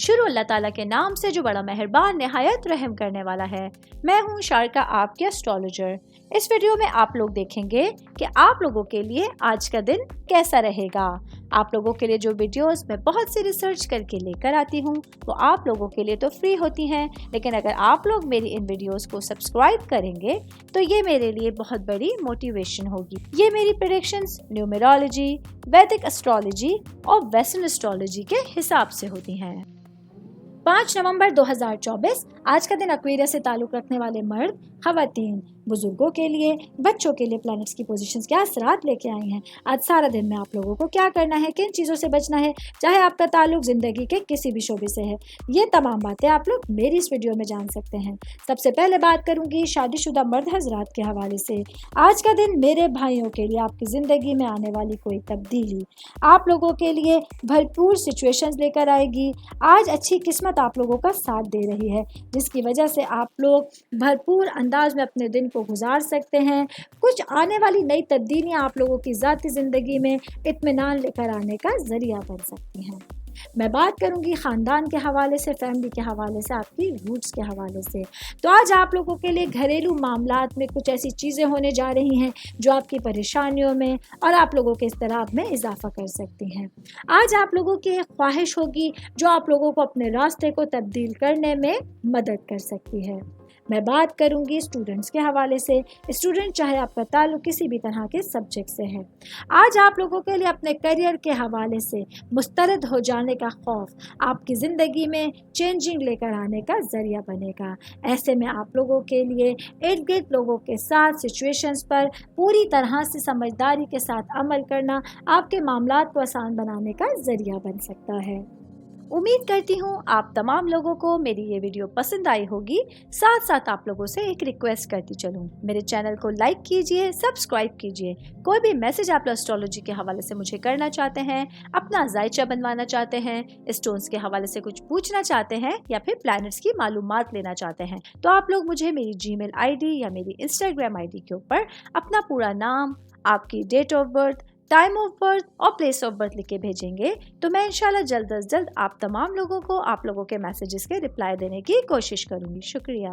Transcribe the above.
شروع اللہ تعالیٰ کے نام سے جو بڑا مہربان نہایت رحم کرنے والا ہے۔ میں ہوں شارکا، آپ کے اسٹرالوجر۔ اس ویڈیو میں آپ لوگ دیکھیں گے کہ آپ لوگوں کے لیے آج کا دن کیسا رہے گا۔ آپ لوگوں کے لیے جو ویڈیوز میں بہت سی ریسرچ کر کے لے کر آتی ہوں وہ آپ لوگوں کے لیے تو فری ہوتی ہیں، لیکن اگر آپ لوگ میری ان ویڈیوز کو سبسکرائب کریں گے تو یہ میرے لیے بہت بڑی موٹیویشن ہوگی۔ یہ میری پریڈکشنز نیومرولوجی، ویدک اسٹرالوجی اور ویسٹرن اسٹرالوجی کے حساب سے ہوتی ہیں۔ 5 نومبر 2024 آج کا دن ایکویرس سے تعلق رکھنے والے مرد، خواتین، بزرگوں کے لیے، بچوں کے لیے پلانٹس کی پوزیشنز کیا اثرات لے کے آئی ہیں۔ آج سارا دن میں آپ لوگوں کو کیا کرنا ہے، کن چیزوں سے بچنا ہے، چاہے آپ کا تعلق زندگی کے کسی بھی شعبے سے ہے، یہ تمام باتیں آپ لوگ میری اس ویڈیو میں جان سکتے ہیں۔ سب سے پہلے بات کروں گی شادی شدہ مرد حضرات کے حوالے سے۔ آج کا دن میرے بھائیوں کے لیے آپ کی زندگی میں آنے والی کوئی تبدیلی آپ لوگوں کے لیے بھرپور سچویشنز لے کر آئے گی۔ آج اچھی قسمت آپ لوگوں کا ساتھ دے رہی ہے، جس کی وجہ سے آپ لوگ بھرپور انداز میں اپنے دن کو گزار سکتے ہیں۔ کچھ آنے والی نئی تبدیلیاں آپ لوگوں کی ذاتی زندگی میں اطمینان لے کر آنے کا ذریعہ بن سکتی ہیں۔ میں بات کروں گی خاندان کے حوالے سے، فیملی کے حوالے سے، آپ کی روٹس کے حوالے سے۔ تو آج آپ لوگوں کے لیے گھریلو معاملات میں کچھ ایسی چیزیں ہونے جا رہی ہیں جو آپ کی پریشانیوں میں اور آپ لوگوں کے اضطراب میں اضافہ کر سکتی ہیں۔ آج آپ لوگوں کی ایک خواہش ہوگی جو آپ لوگوں کو اپنے راستے کو تبدیل کرنے میں مدد کر سکتی ہے۔ میں بات کروں گی اسٹوڈنٹس کے حوالے سے۔ اسٹوڈنٹ چاہے آپ کا تعلق کسی بھی طرح کے سبجیکٹ سے ہے، آج آپ لوگوں کے لیے اپنے کیریئر کے حوالے سے مسترد ہو جانے کا خوف آپ کی زندگی میں چینجنگ لے کر آنے کا ذریعہ بنے گا۔ ایسے میں آپ لوگوں کے لیے ارد گرد لوگوں کے ساتھ سچویشنز پر پوری طرح سے سمجھداری کے ساتھ عمل کرنا آپ کے معاملات کو آسان بنانے کا ذریعہ بن سکتا ہے۔ امید کرتی ہوں آپ تمام لوگوں کو میری یہ ویڈیو پسند آئی ہوگی۔ ساتھ ساتھ آپ لوگوں سے ایک ریکویسٹ کرتی چلوں، میرے چینل کو لائک کیجئے، سبسکرائب کیجئے۔ کوئی بھی میسج آپ اسٹرالوجی کے حوالے سے مجھے کرنا چاہتے ہیں، اپنا ذائچہ بنوانا چاہتے ہیں، اسٹونز کے حوالے سے کچھ پوچھنا چاہتے ہیں یا پھر پلانٹس کی معلومات لینا چاہتے ہیں، تو آپ لوگ مجھے میری جی میل آئی ڈی یا میری انسٹاگرام آئی ڈی کے اوپر اپنا پورا نام، آپ کی date of birth, time of birth اور پلیس آف برتھ لکھ کے بھیجیں گے تو میں انشاءاللہ جلد از جلد آپ تمام لوگوں کو آپ لوگوں کے میسیجز کے رپلائی دینے کی کوشش کروں گی۔ شکریہ۔